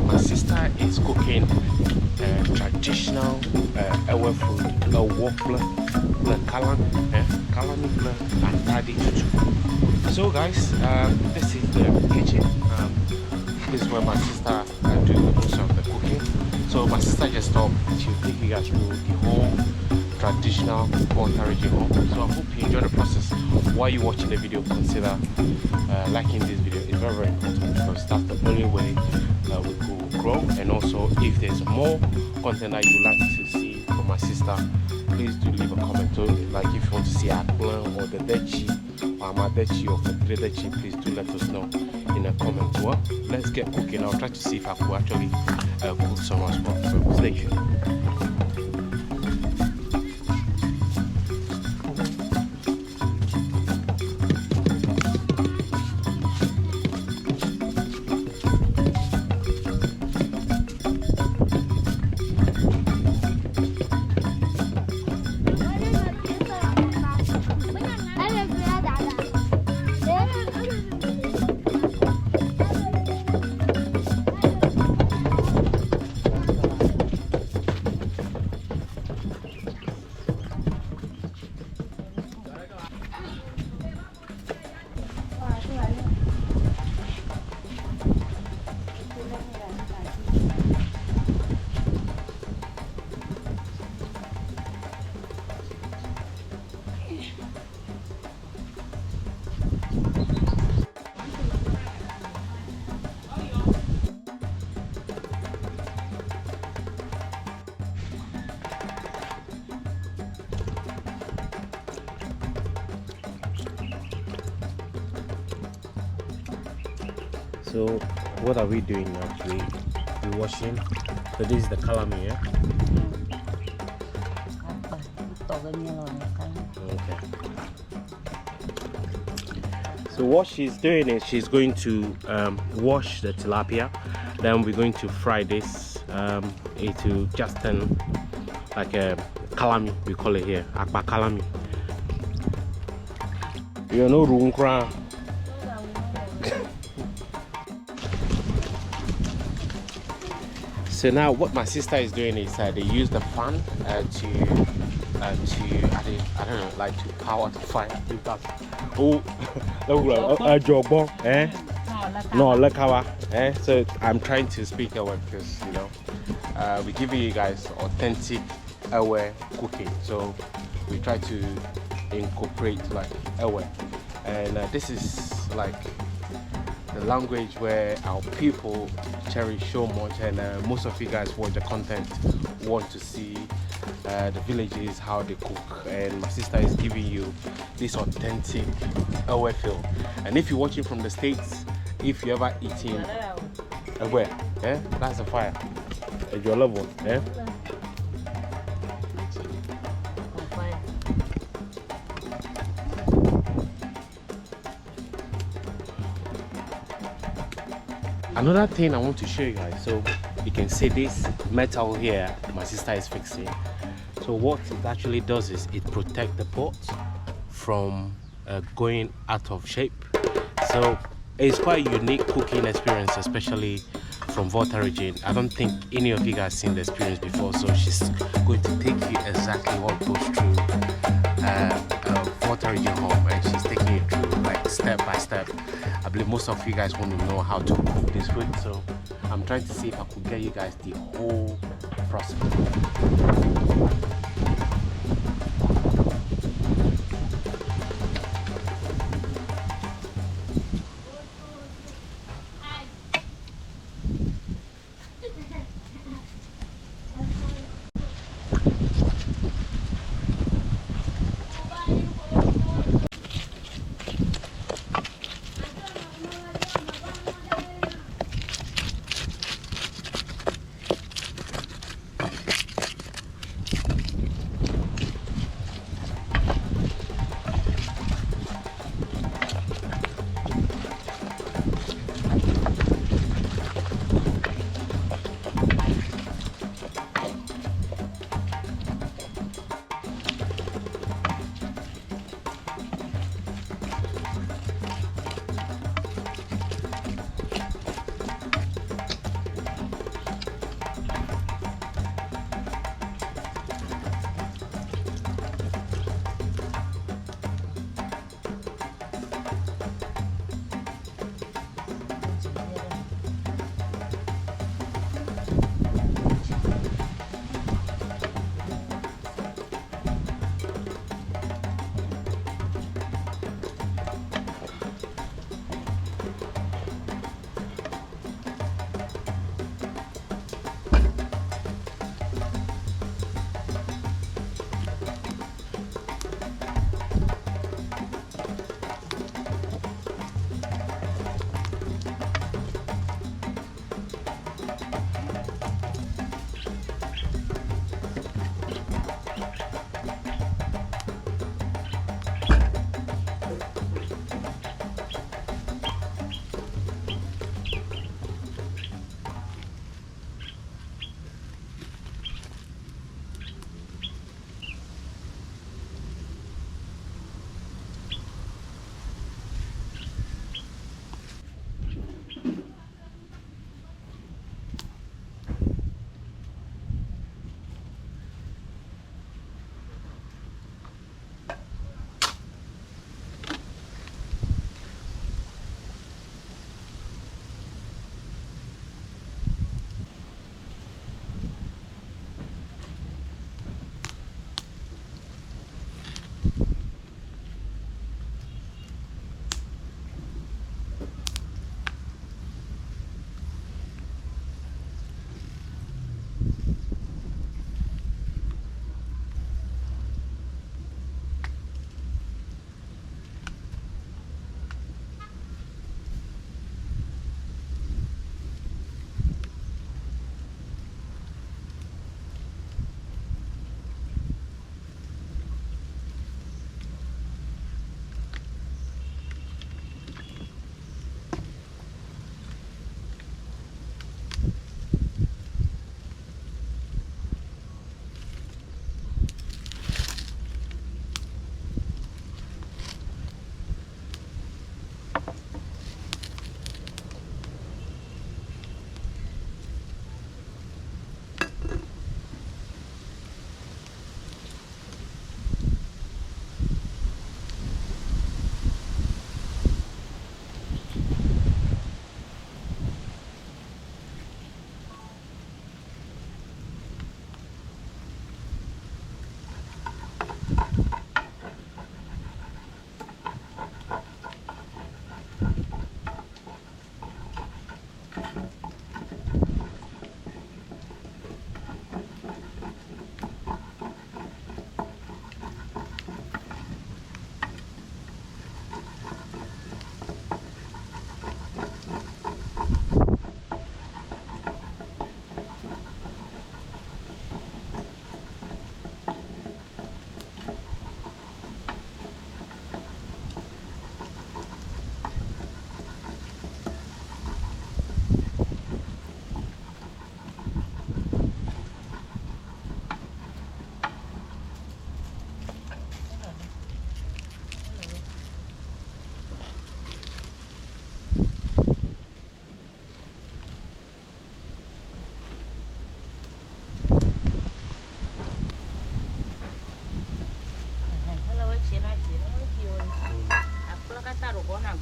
My sister is cooking traditional Ewe food, Eworkple, Eworkple, and Tadi. So guys, this is the kitchen. This is where my sister do most of the cooking. So my sister just thought she'll take you guys through the whole traditional Volta Region home. So I hope you enjoy the process. While you're watching the video, consider liking this video. It's very, very important because that's the only way we could grow. And also, if there's more content that you'd like to see from my sister, please do leave a comment. So, like if you want to see our plan or the dechi or my dechi or the dechi, please do let us know in a comment. Well, let's get cooking. I'll try to see if I could actually cook some as well. So stay tuned. So what are we doing actually? We're washing. So this is the calamari, yeah? Okay. So what she's doing is she's going to wash the tilapia. Then we're going to fry this. It will just turn like a calamari, we call it here, akpa calamari. You know room crown. So now what my sister is doing is they use the fan to I don't know, like to power the fire. Oh, no, so I'm trying to speak Ewe because you know we're giving you guys authentic Ewe cooking. So we try to incorporate like Ewe, and this is like the language where our people cherish so much, and most of you guys watch the content want to see the villages, how they cook, and my sister is giving you this authentic Ewe feel. And if you're watching from the States, if you ever eaten Ewe, that's the fire at your level. Another thing I want to show you guys, so you can see this metal here my sister is fixing. So what it actually does is it protects the pot from going out of shape. So it's quite a unique cooking experience, especially from Volta Region. I don't think any of you guys seen the experience before, so she's going to take you exactly what goes through Volta Region home, and she's taking you through like step by step. I believe most of you guys want to know how to cook this food, so I'm trying to see if I could get you guys the whole process.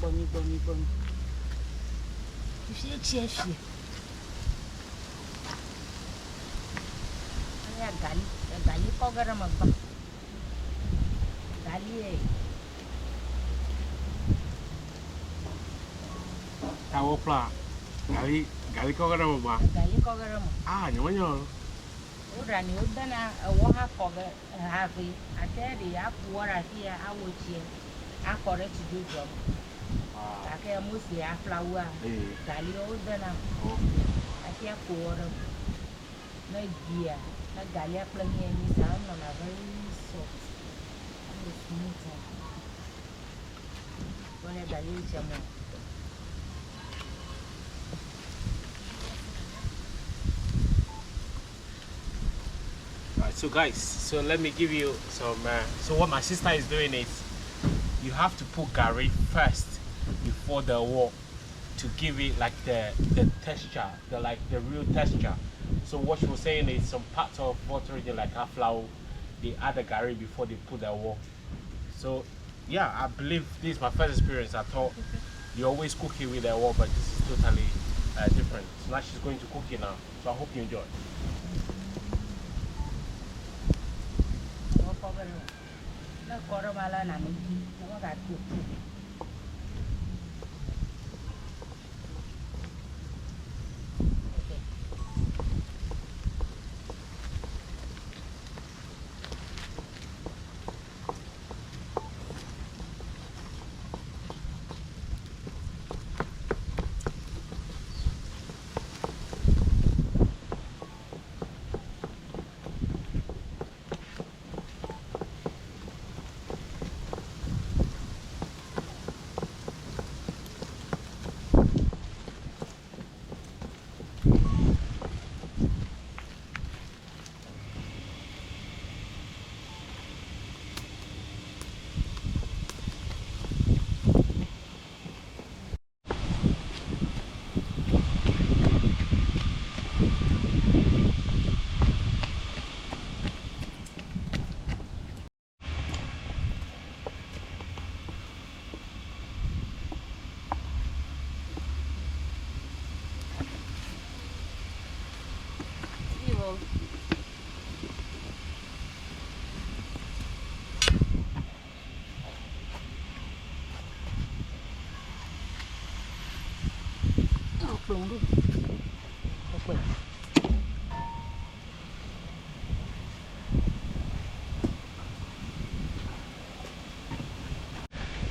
Bonnie. You see, Gari cogaram agba. Gari. Tahu pula. Gari cogaram agba. Gari cogaram. Ah, nyonya. Udah ni udah na wah cogar hafi. Ada dia puara dia awuci. Aku ada cuci job. Pakai musi ya flower. Gari udah na. Aku puara. Na dia. Na gari pelangnya ni sama na very soft. Smooth. Boleh gari jamu. So guys, so let me give you some so what my sister is doing is you have to put Gari first before the wok to give it like the texture, the real texture. So what she was saying is some parts of Volta Region like flour, they add the Gari before they put the wok. So yeah, I believe this is my first experience. I thought you always cook it with the wok, but this is totally different. So now she's going to cook it now. So I hope you enjoy. Na koro mala na miki, na ga tu.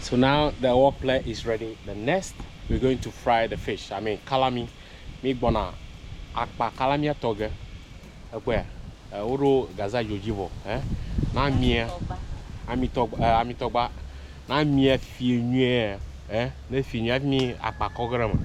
So now the Eworkple is ready. The next we're going to fry the fish. I mean kalami. Mi bona akpa kalami atoge. Ekwe. Oro gaza yojibo. Na mie. Amitogba. Na mie fi nue. Na fi nue mi akpa kograma.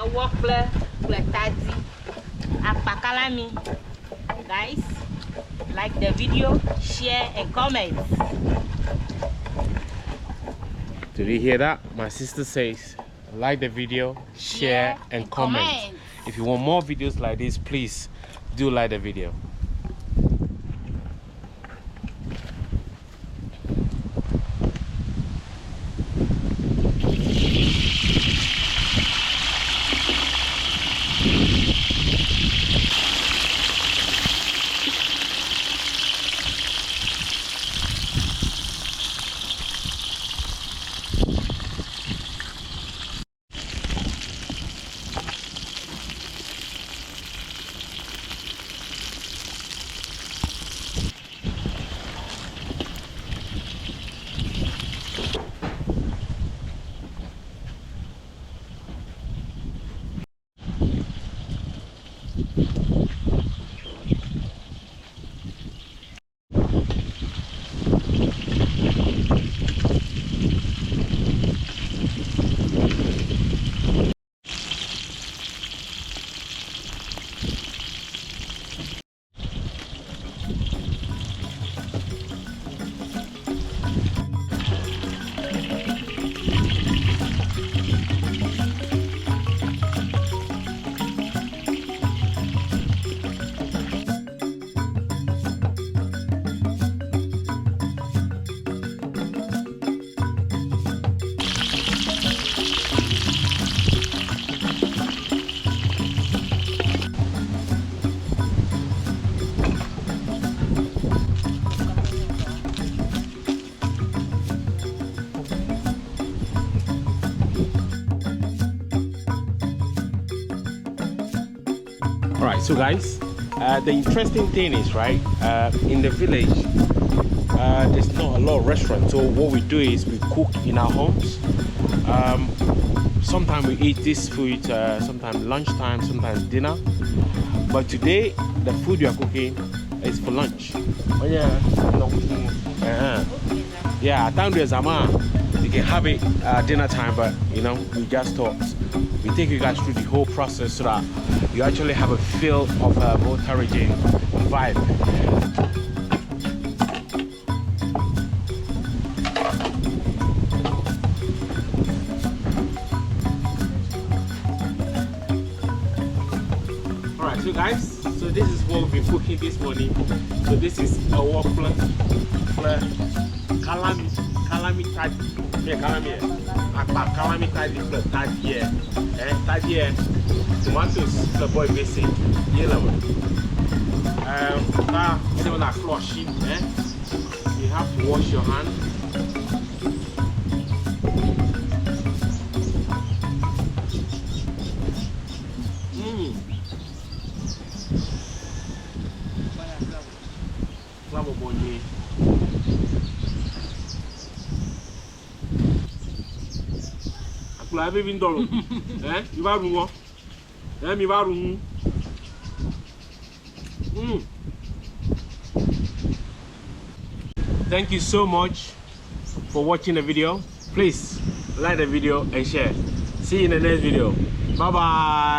Eworkple, tadi, apa kalami. Guys, like the video, share and comment. Did you hear that? My sister says, like the video, share and comment. If you want more videos like this, please do like the video. All right, so guys, the interesting thing is, right, in the village, there's not a lot of restaurants. So what we do is we cook in our homes. Sometimes we eat this food, sometimes lunchtime, sometimes dinner. But today, the food we are cooking is for lunch. Oh yeah, yeah. At time there's you can have it dinner time, but you know, we just thought we take you guys through the whole process so that you actually have a feel of a Volta Region vibe. Alright, so guys, so this is what we've been cooking this morning. So this is Eworkple, calamity, tomatoes, the boy basic, yellow. Now, anyone that flushy, you have to wash your hand. Flower bonnie. Akula ebe bi ndoro. You ba run won. Mi ba run. Thank you so much for watching the video. Please like the video and share. See you in the next video. Bye bye.